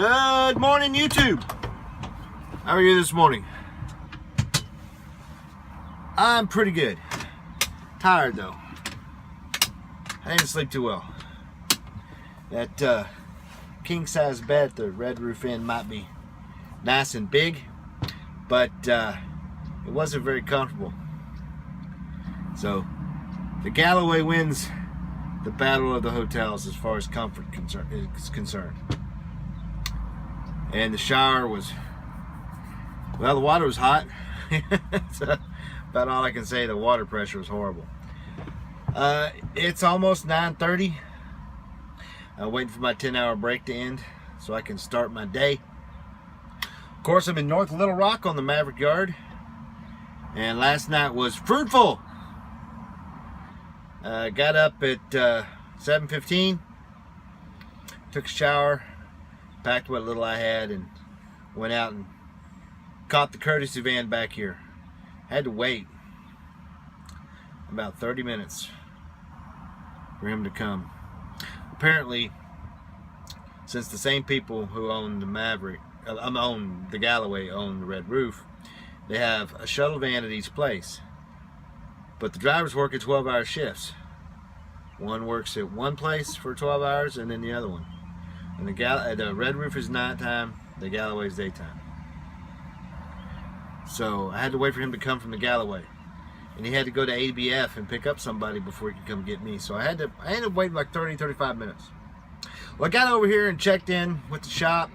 Good morning, YouTube. How are you this morning? I'm pretty good. Tired though. I didn't sleep too well. That king size bed at the Red Roof Inn might be nice and big, but it wasn't very comfortable. So the Galloway wins the battle of the hotels as far as comfort is concerned. And the shower was, well, the water was hot. That's about all I can say. The water pressure was horrible. It's almost 9:30. I'm waiting for my 10-hour break to end so I can start my day. Of course, I'm in North Little Rock on the Maverick Yard, and last night was fruitful. Got up at 7:15, took a shower, packed what little I had, and went out and caught the courtesy van back here. Had to wait about 30 minutes for him to come. Apparently, since the same people who own the own the Galloway, own the Red Roof, they have a shuttle van at each place. But the drivers work at 12-hour shifts. One works at one place for 12 hours and then the other one. And the Red Roof is nighttime, the Galloway is daytime. So I had to wait for him to come from the Galloway. And he had to go to ABF and pick up somebody before he could come get me. So I ended up waiting like 35 minutes. Well, I got over here and checked in with the shop.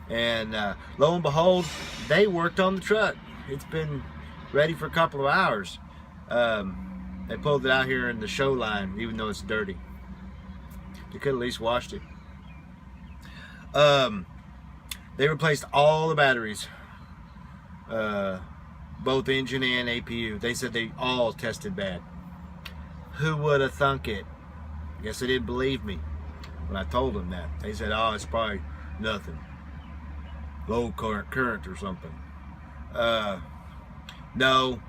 And lo and behold, they worked on the truck. It's been ready for a couple of hours. They pulled it out here in the show line, even though it's dirty. They could at least washed it. They replaced all the batteries, both engine and APU. They said they all tested bad. Who would have thunk it? I guess they didn't believe me when I told them that. They said, oh, it's probably nothing. Low current or something. No,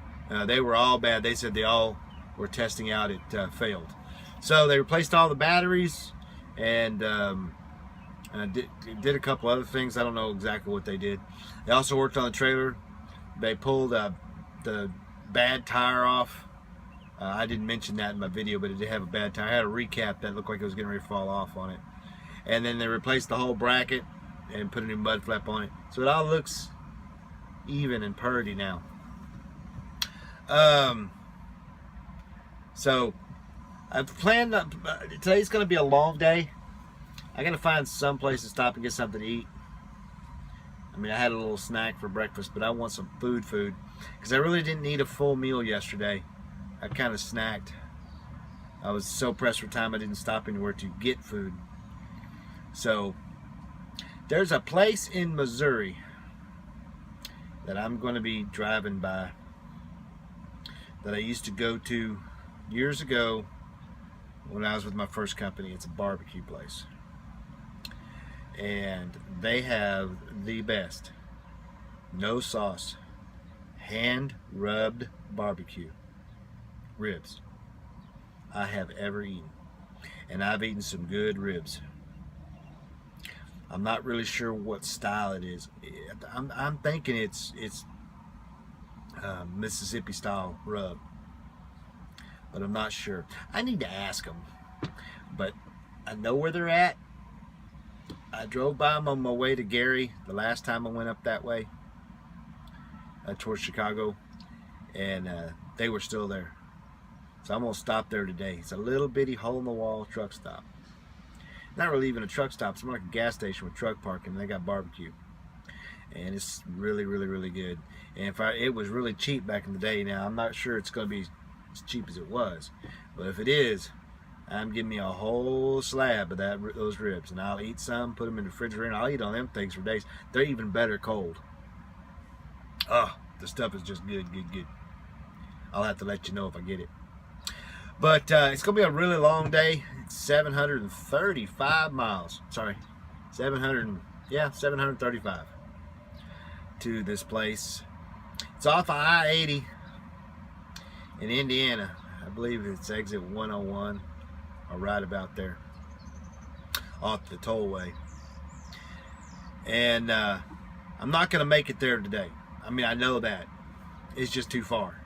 they were all bad. They said they all were testing out, it failed. So they replaced all the batteries and did a couple other things. I don't know exactly what they did. They also worked on the trailer. They pulled the bad tire off. I didn't mention that in my video, but it did have a bad tire. I had a recap that looked like it was getting ready to fall off on it. And then they replaced the whole bracket and put a new mud flap on it. So it all looks even and purdy now. So I've planned, today's going to be a long day. I got to find some place to stop and get something to eat. I mean, I had a little snack for breakfast, but I want some food because I really didn't eat a full meal yesterday. I kind of snacked. I was so pressed for time I didn't stop anywhere to get food. So there's a place in Missouri that I'm going to be driving by that I used to go to years ago when I was with my first company. It's a barbecue place. And they have the best, no sauce, hand-rubbed barbecue ribs I have ever eaten. And I've eaten some good ribs. I'm not really sure what style it is. I'm thinking it's Mississippi style rub, but I'm not sure. I need to ask them, but I know where they're at. I drove by them on my way to Gary the last time I went up that way towards Chicago, and they were still there. So I'm gonna stop there today. It's a little bitty hole in the wall truck stop. Not really even a truck stop. It's more like a gas station with truck parking, and they got barbecue. And it's really, really, really good. And it was really cheap back in the day. Now, I'm not sure it's going to be as cheap as it was. But if it is, I'm giving me a whole slab of those ribs. And I'll eat some, put them in the refrigerator, and I'll eat on them things for days. They're even better cold. Oh, the stuff is just good, good, good. I'll have to let you know if I get it. But it's going to be a really long day. It's 735 miles. Sorry, 735 to this place. It's off of I-80 in Indiana. I believe it's exit 101 or right about there off the tollway. And I'm not going to make it there today. I mean, I know that. It's just too far.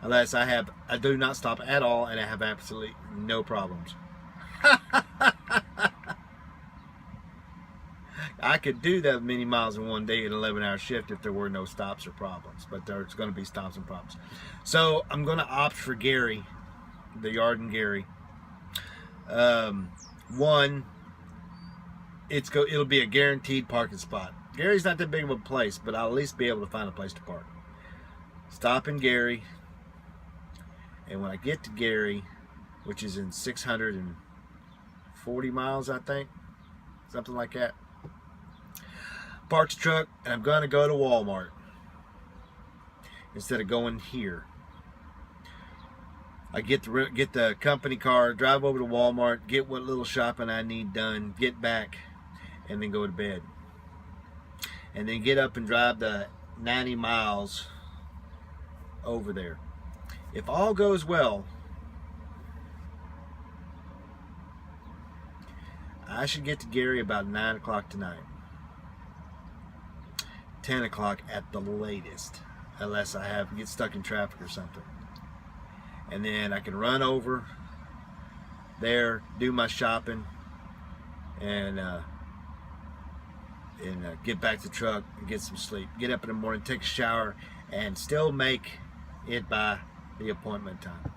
Unless I do not stop at all and I have absolutely no problems. I could do that many miles in one day in an 11-hour shift if there were no stops or problems. But there's going to be stops and problems. So I'm going to opt for Gary, the yard in Gary. One, it'll be a guaranteed parking spot. Gary's not that big of a place, but I'll at least be able to find a place to park. Stop in Gary, and when I get to Gary, which is in 640 miles, I think, something like that, park the truck, and I'm going to go to Walmart instead of going here. I get the company car, drive over to Walmart, get what little shopping I need done, get back, and then go to bed. And then get up and drive the 90 miles over there. If all goes well, I should get to Gary about 9 o'clock tonight. 10 o'clock at the latest, unless I get stuck in traffic or something. And then I can run over there, do my shopping, and get back to the truck and get some sleep. Get up in the morning, take a shower, and still make it by the appointment time.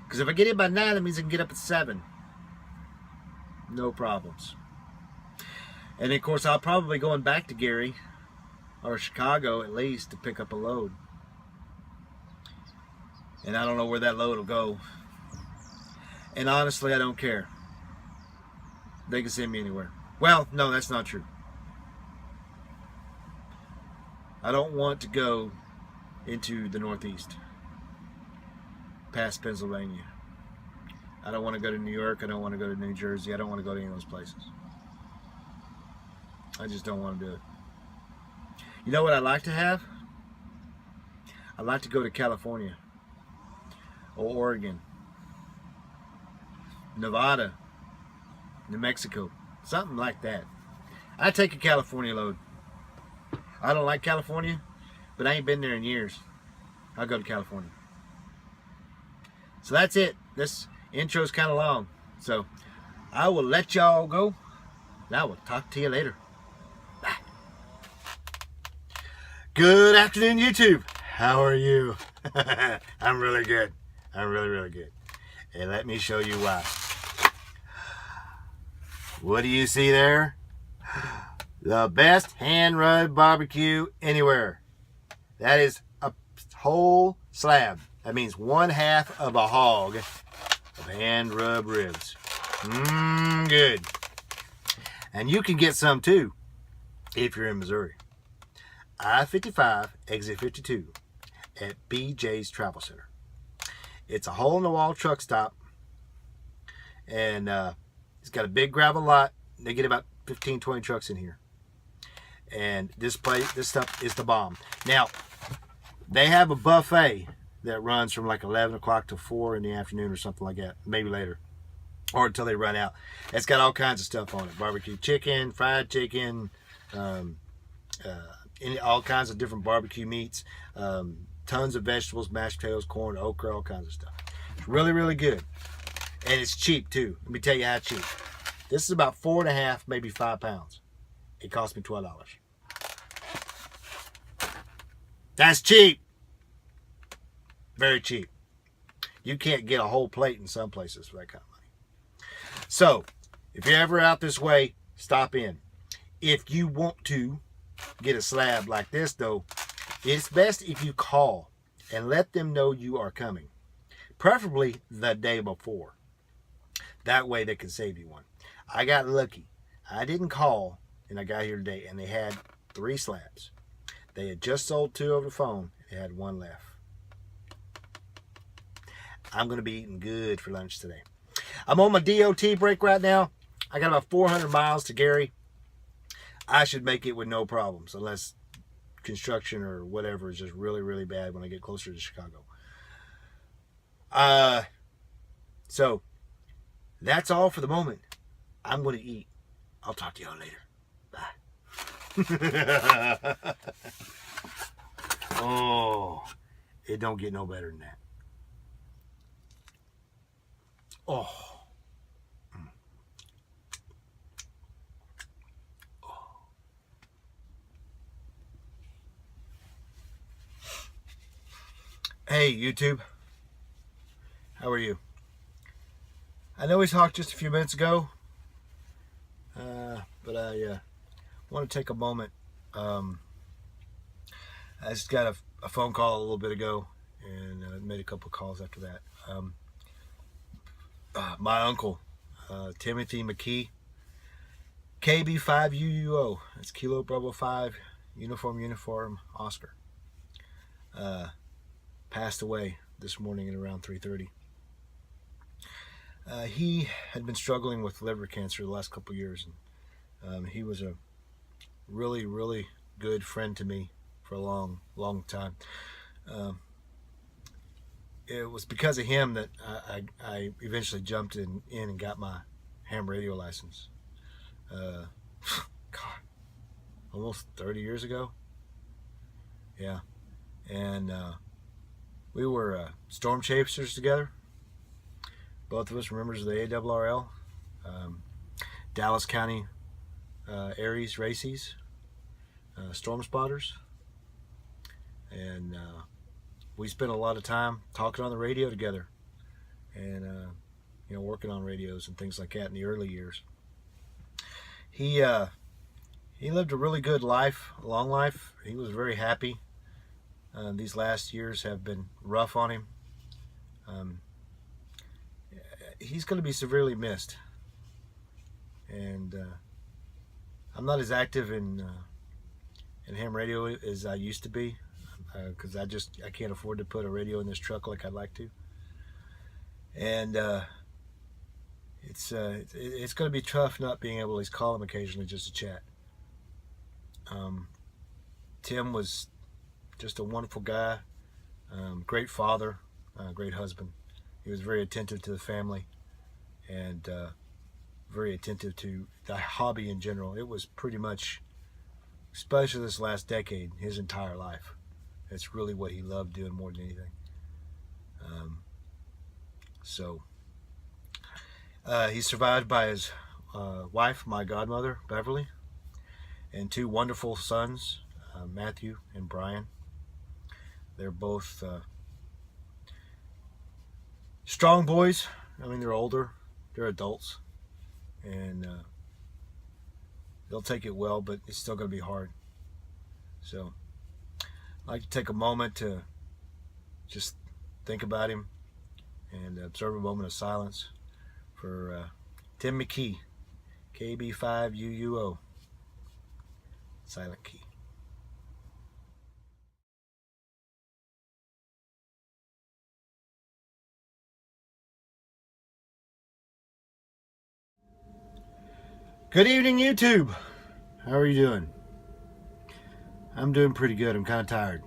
Because if I get in by 9, that means I can get up at 7. No problems. And then, of course, I'll probably going back to Gary or Chicago at least to pick up a load. And I don't know where that load will go. And honestly, I don't care. They can send me anywhere. Well, no, that's not true. I don't want to go into the Northeast, past Pennsylvania. I don't want to go to New York. I don't want to go to New Jersey. I don't want to go to any of those places. I just don't want to do it. You know what I'd like to have? I'd like to go to California or Oregon, Nevada, New Mexico, something like that. I'd take a California load. I don't like California, but I ain't been there in years. I'll go to California. So that's it. This intro's kind of long. So I will let y'all go. And I will talk to you later. Bye. Good afternoon, YouTube. How are you? I'm really good. I'm really, really good. And let me show you why. What do you see there? The best hand-rubbed barbecue anywhere. That is a whole slab. That means 1/2 of a hog of hand-rubbed ribs. Good. And you can get some too if you're in Missouri. I-55, exit 52 at BJ's Travel Center. It's a hole-in-the-wall truck stop. And it's got a big gravel lot. They get about 15, 20 trucks in here. And this stuff is the bomb. Now, they have a buffet that runs from like 11 o'clock to 4 in the afternoon or something like that. Maybe later. Or until they run out. It's got all kinds of stuff on it. Barbecue chicken, fried chicken, all kinds of different barbecue meats. Tons of vegetables, mashed potatoes, corn, okra, all kinds of stuff. It's really, really good. And it's cheap too. Let me tell you how cheap. This is about 4.5, maybe 5 pounds. It cost me $12. That's cheap. Very cheap. You can't get a whole plate in some places for that kind of money. So, if you're ever out this way, stop in. If you want to get a slab like this, though, it's best if you call and let them know you are coming. Preferably the day before. That way they can save you one. I got lucky. I didn't call, and I got here today, and they had 3 slabs. They had just sold 2 over the phone. They had 1 left. I'm going to be eating good for lunch today. I'm on my DOT break right now. I got about 400 miles to Gary. I should make it with no problems, unless construction or whatever is just really, really bad when I get closer to Chicago. So, that's all for the moment. I'm going to eat. I'll talk to y'all later. Bye. Oh, it don't get no better than that. Oh. Hey, YouTube. How are you? I know we talked just a few minutes ago, but I want to take a moment. I just got a phone call a little bit ago, and made a couple of calls after that. My uncle, Timothy McKee, KB5UUO. That's Kilo Bravo 5, Uniform, Oscar. Passed away this morning at around 3:30. He had been struggling with liver cancer the last couple of years, and he was a really, really good friend to me for a long, long time. It was because of him that I eventually jumped in and got my ham radio license. God, almost 30 years ago. Yeah, and we were storm chasers together. Both of us were members of the ARRL, Dallas County Aries Races, storm spotters, and we spent a lot of time talking on the radio together, and working on radios and things like that in the early years. He lived a really good life, a long life. He was very happy. These last years have been rough on him. He's going to be severely missed, and I'm not as active in ham radio as I used to be, because I can't afford to put a radio in this truck like I'd like to, and it's going to be tough not being able to at least call him occasionally just to chat. Tim was just a wonderful guy, great father, great husband. He was very attentive to the family, and very attentive to the hobby in general. It was pretty much, especially this last decade, his entire life. It's really what he loved doing more than anything. He's survived by his wife, my godmother, Beverly, and two wonderful sons, Matthew and Brian. They're both strong boys. I mean, they're older, they're adults, and they'll take it well, but it's still going to be hard. So I'd like to take a moment to just think about him and observe a moment of silence for Tim McKee, KB5UUO, silent key. Good evening, YouTube. How are you doing? I'm doing pretty good. I'm kind of tired.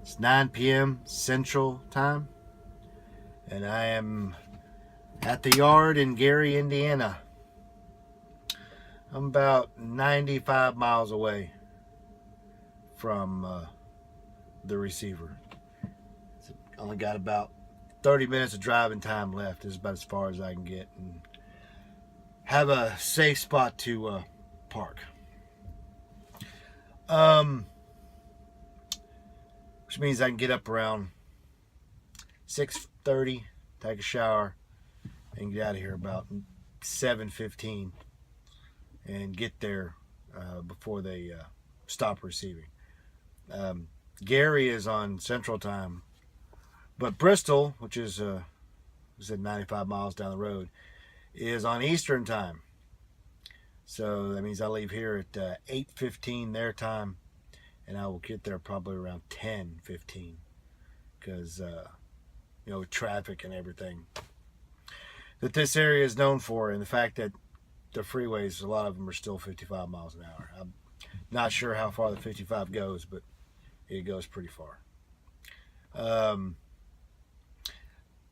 It's 9 p.m. Central Time, and I am at the yard in Gary, Indiana. I'm about 95 miles away from the receiver. I only got about 30 minutes of driving time left. This is about as far as I can get and have a safe spot to park. Which means I can get up around 6:30, take a shower, and get out of here about 7:15 and get there before they stop receiving. Gary is on Central Time, but Bristol, which is 95 miles down the road, is on Eastern Time. So that means I leave here at 8:15 their time, and I will get there probably around 10:15 because traffic and everything that this area is known for, and the fact that the freeways, a lot of them are still 55 miles an hour. I'm not sure how far the 55 goes, but it goes pretty far. It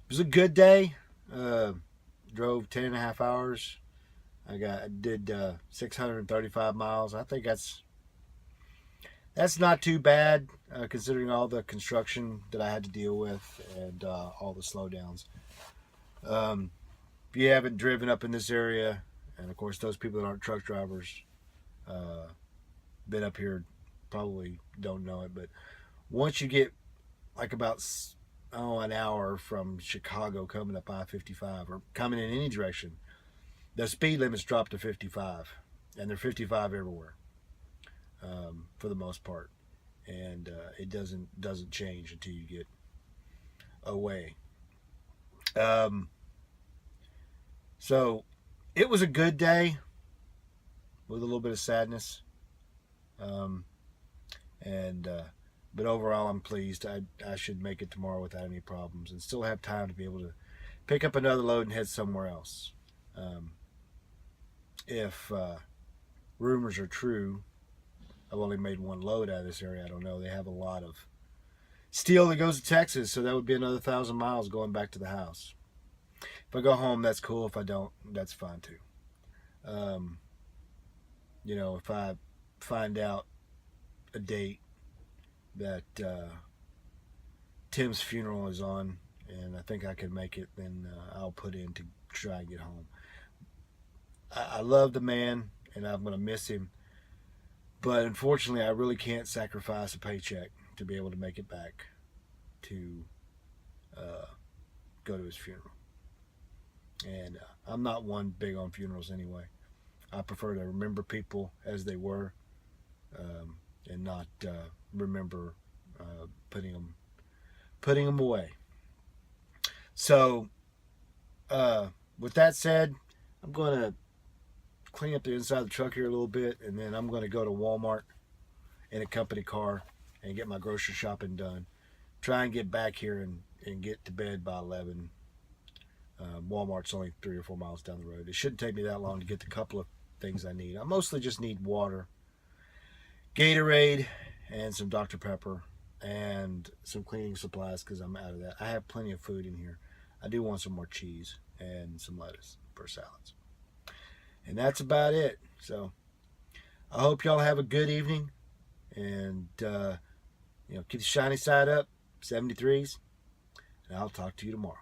was a good day. Drove 10 and a half hours. I did 635 miles. I think that's not too bad considering all the construction that I had to deal with and all the slowdowns. If you haven't driven up in this area, and of course those people that aren't truck drivers, been up here, probably don't know it, but once you get like about an hour from Chicago coming up I-55 or coming in any direction, the speed limits drop to 55, and they're 55 everywhere for the most part, and it doesn't change until you get away. So it was a good day with a little bit of sadness, but overall I'm pleased. I should make it tomorrow without any problems and still have time to be able to pick up another load and head somewhere else. If rumors are true, I've only made one load out of this area. I don't know. They have a lot of steel that goes to Texas, so that would be another 1,000 miles going back to the house. If I go home, that's cool. If I don't, that's fine too. If I find out a date that Tim's funeral is on, and I think I can make it, then I'll put in to try and get home. I love the man, and I'm going to miss him. But unfortunately, I really can't sacrifice a paycheck to be able to make it back to go to his funeral. And I'm not one big on funerals anyway. I prefer to remember people as they were, and not remember putting them away. So, with that said, I'm going to clean up the inside of the truck here a little bit, and then I'm going to go to Walmart in a company car and get my grocery shopping done. Try and get back here and get to bed by 11. Walmart's only 3 or 4 miles down the road. It shouldn't take me that long to get the couple of things I need. I mostly just need water, Gatorade, and some Dr. Pepper, and some cleaning supplies because I'm out of that. I have plenty of food in here. I do want some more cheese and some lettuce for salads. And that's about it. So I hope y'all have a good evening, and keep the shiny side up, 73s, and I'll talk to you tomorrow.